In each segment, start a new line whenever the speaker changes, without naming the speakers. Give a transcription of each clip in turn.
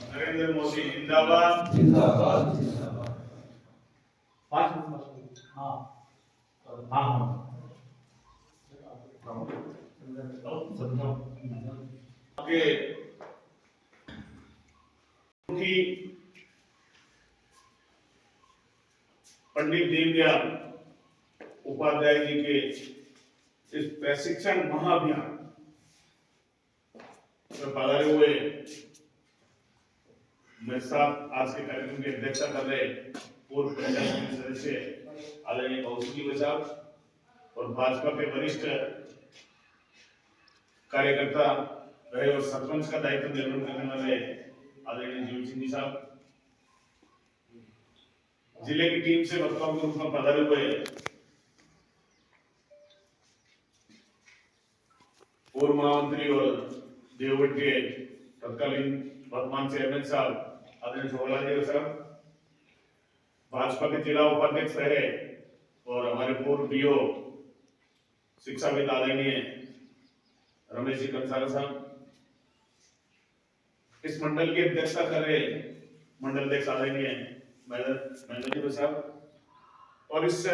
नरेंद्र मोदी जिंदाबाद।
जिंदाबाद जिंदाबाद।
हाँ हाँ आपके पंडित दीनदयाल उपाध्याय जी के इस प्रशिक्षण महाअभियान में पधारे हुए मेरे साथ आज के कार्यक्रम की अध्यक्षता कर रहे पूर्व पंचायत समिति सदस्य आदरणीय कौशिकी साहब और भाजपा के वरिष्ठ कार्यकर्ता रहे और सरपंच का दायित्व निर्वहन करने वाले आदरणीय जीवन सिंह जी साहब, जिले की टीम से वक्ताओं के रूप में पधारे हुए पूर्व महामंत्री और देवगढ़ के तत्कालीन वर्तमान चेयरमैन साहब आदरणीय शोभला जी साहब, भाजपा के जिला उपाध्यक्ष रहे और हमारे पूर्व बीओ शिक्षाविद आदरणीय रमेश जी कंसारा साहब, इस मंडल की अध्यक्षता कर रहे मंडल अध्यक्ष आदरणीय महेंद्र जी साहब, और इस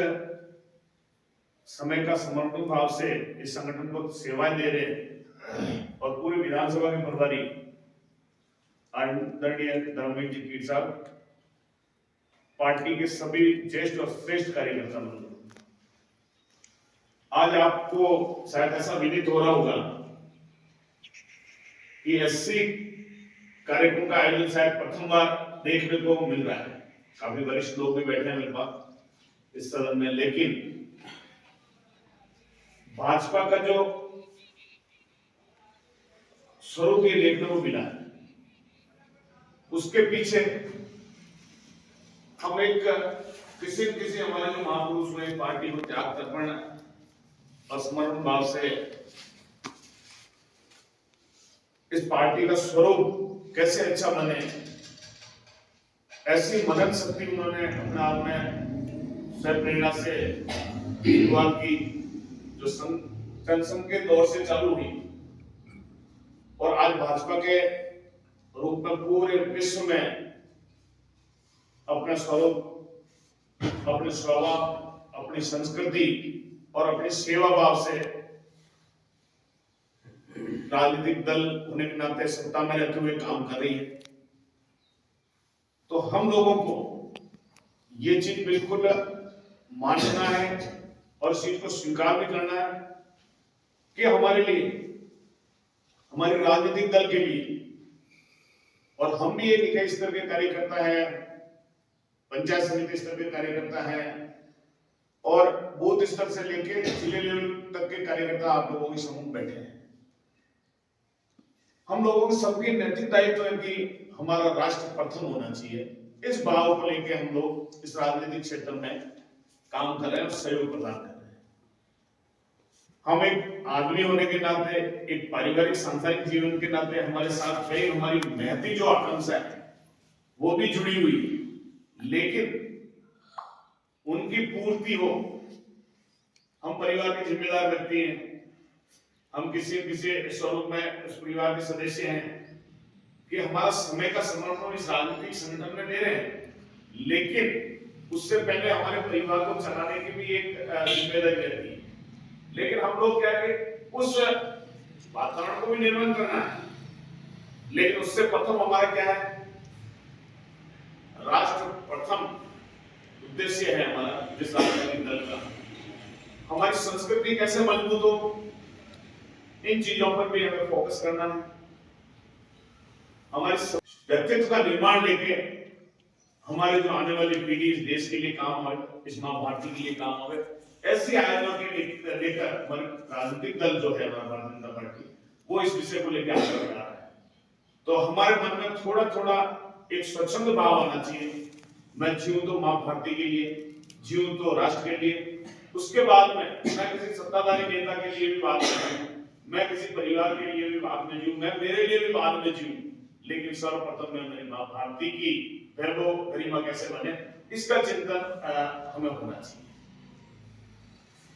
समय का समर्पण भाव से इस संगठन को सेवाएं दे रहे और पूरे विधानसभा के प्रभारी आदरणीय धर्मवीर जी कीट साहब, पार्टी के सभी ज्येष्ठ और श्रेष्ठ कार्यकर्ता मंडल, आज आपको शायद ऐसा विदित हो रहा होगा कि एससी कार्यक्रम का आयोजन शायद प्रथम बार देखने को मिल रहा है। काफी वरिष्ठ लोग भी बैठे हैं मेरे पास इस सदन में, लेकिन भाजपा का जो स्वरूप ये देखने को मिला है, उसके पीछे हम एक किसी न किसी हमारे जो महापुरुष हुए पार्टी को त्याग तर्पण और समर्पण भाव से इस पार्टी का स्वरूप कैसे अच्छा बने, ऐसी मनन शक्ति उन्होंने अपने आप में स्वयं प्रेरणा से शुरुआत की, जो जनसंघ के दौर से चालू हुई और आज भाजपा के रूप में पूरे विश्व में अपना स्वरूप, अपने स्वभाव, अपनी संस्कृति और अपनी सेवा भाव से राजनीतिक दल होने के नाते सत्ता में रहते हुए काम कर रही है। तो हम लोगों को ये चीज बिल्कुल मानना है और इस चीज को स्वीकार भी करना है कि हमारे लिए, हमारे राजनीतिक दल के लिए, और हम भी एक इकाई स्तर के कार्यकर्ता है, पंचायत समिति स्तर के कार्यकर्ता है और बूथ स्तर से लेकर जिले लेवल तक के कार्यकर्ता आप लोगों के समूह बैठे हैं। हम लोगों के सबके नैतिक दायित्व है कि हमारा राष्ट्र प्रथम होना चाहिए। इस भाव को लेकर हम लोग इस राजनीतिक क्षेत्र में काम कर रहे हैं और सहयोग प्रदान कर रहे हैं। हम एक आदमी होने के नाते, एक पारिवारिक सांसारिक जीवन के नाते हमारे साथ कई हमारी महती जो आकांक्षा है वो भी जुड़ी हुई, लेकिन उनकी पूर्ति हो, हम परिवार के जिम्मेदार व्यक्ति हैं, हम किसी स्वरूप में उस परिवार के सदस्य हैं कि हमारा समय का समर्पण इस राजनीतिक संगठन में दे रहे हैं, लेकिन उससे पहले हमारे परिवार को चलाने की भी एक जिम्मेदारी रहती है। लेकिन हम लोग क्या है, उस वातावरण को भी निर्माण करना है, लेकिन उससे प्रथम हमारा क्या है, राष्ट्र प्रथम उद्देश्य है हमारा जिस राजनीतिक दल का। हमारी संस्कृति कैसे मजबूत हो, इन चीजों पर भी हमें फोकस करना है। हमारे व्यक्तित्व का निर्माण लेके हमारे जो आने वाली पीढ़ी इस देश के लिए काम आवे, इस मां भारती के लिए काम आवे, ऐसी आयोजनों के लेकर हमारे राजनीतिक दल जो है हमारा भारतीय जनता पार्टी, वो इस विषय को लेकर आगे बढ़ रहा है। तो हमारे मन में थोड़ा थोड़ा एक स्वच्छंद भाव आना चाहिए, मैं जीऊं तो मां भारती के लिए, जीऊं तो राष्ट्र के लिए, उसके बाद में मैं किसी सत्ताधारी नेता के लिए भी बात करूं, मैं किसी परिवार के लिए भी बाद में जीऊं, मैं मेरे लिए भी बाद में जीऊं, लेकिन सर्वप्रथम मैं मेरी मां भारती की वैभव गरिमा कैसे बने, इसका चिंतन हमें होना चाहिए।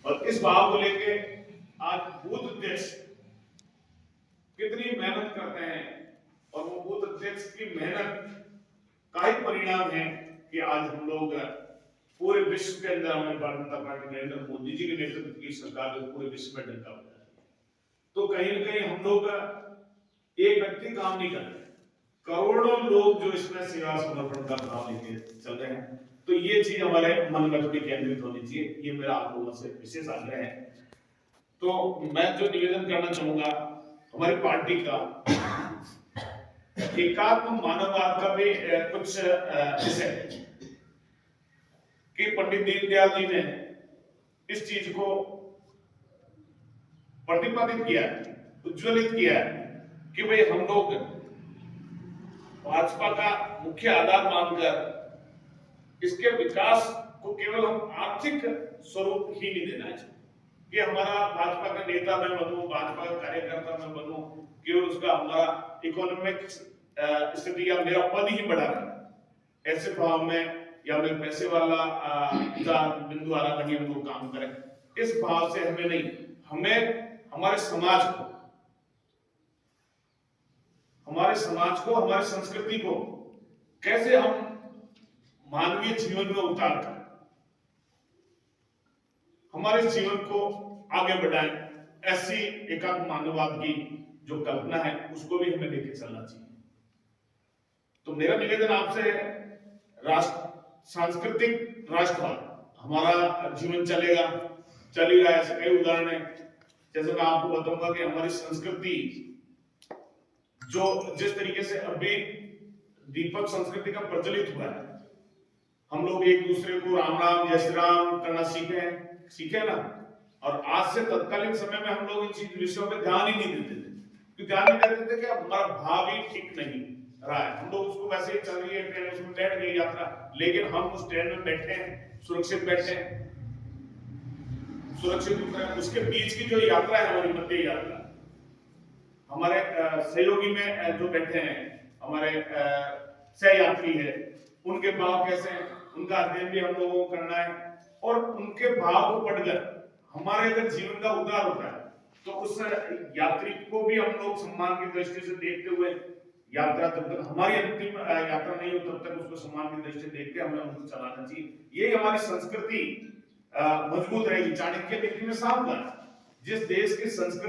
और इस भाव को लेके आज बूथ अध्यक्ष कितनी मेहनत करते हैं और वो बूथ अध्यक्ष की मेहनत का ही परिणाम है कि आज हम लोग पूरे विश्व के अंदर हमारी भारतीय जनता पार्टी नरेंद्र मोदी जी के नेतृत्व की सरकार जो पूरे विश्व में डंका बजा रही है। तो कहीं ना कहीं हम लोग एक व्यक्ति काम नहीं कर रहे, करोड़ों लोग जो इसमें सेवा समर्पण का भाव लेके चल रहे हैं। तो ये चीज हमारे मन में थोड़ी केंद्रित होनी चाहिए, ये मेरा आप लोगों से विशेष आग्रह है। तो मैं जो निवेदन करना चाहूंगा हमारी पार्टी का एकात्म मानववाद का भी कुछ विषय कि पंडित दीनदयाल जी ने इस चीज को प्रतिपादित किया, उज्ज्वलित किया कि भाई हम लोग भाजपा का मुख्य आधार मानकर इसके विकास को केवल हम आर्थिक स्वरूप ही नहीं देना चाहिए कि हमारा भाजपा का नेता मैं बनूं, भाजपा का कार्यकर्ता मैं बनूं, केवल उसका हमारा इकोनॉमिक स्थिति या मेरा पद ही बढ़ा रहे, ऐसे भाव में या मैं पैसे वाला बिंदु वाला नहीं हम लोग काम करें, इस भाव से हमें नहीं, हमें हमारे समाज को हमारी संस्कृति को कैसे हम मानवीय जीवन में उतार कर हमारे जीवन को आगे बढ़ाएं, ऐसी एकात्म मानववाद की जो कल्पना है उसको भी हमें लेके चलना चाहिए। तो मेरा निवेदन आपसे सांस्कृतिक राष्ट्रवाद हमारा जीवन चलेगा, चल ही रहा है, ऐसे कई उदाहरण है। जैसे मैं आपको बताऊंगा कि हमारी संस्कृति जो जिस तरीके से अभी दीपक संस्कृति का प्रचलित हुआ है, हम लोग एक दूसरे को राम राम जय श्री राम करना सीखे ना, और आज से तत्कालीन समय में हम लोग इन चीज विषयों पे ध्यान ही नहीं देते थे, क्यों ध्यान नहीं देते थे कि हमारा भाव ही ठीक नहीं रहा है, हम लोग उसको वैसे ही चल रही है ट्रेन, उसमें बैठ गई यात्रा, लेकिन हम उस ट्रेन में बैठे हैं, सुरक्षित बैठे हैं, सुरक्षित उतरे, उसके बीच की जो यात्रा है हमारी मध्य यात्रा, हमारे सहयोगी में जो बैठे हैं हमारे सहयात्री है, उनके भाव कैसे हैं, उनका अध्ययन भी हम लोगों को करना है, और उनके भाव को पढ़कर हमारे अगर जीवन का उद्धार होता है तो उस यात्री को भी हम लोग सम्मान की दृष्टि से देखते हुए यात्रा तब तक हमारी अंतिम यात्रा नहीं हो तब तक उसको सम्मान की दृष्टि से देख के हमें उनको चलाना चाहिए। यही हमारी संस्कृति मजबूत रहेगी। चाणक्य नीति में साफ कहा, जिस देश की संस्कृति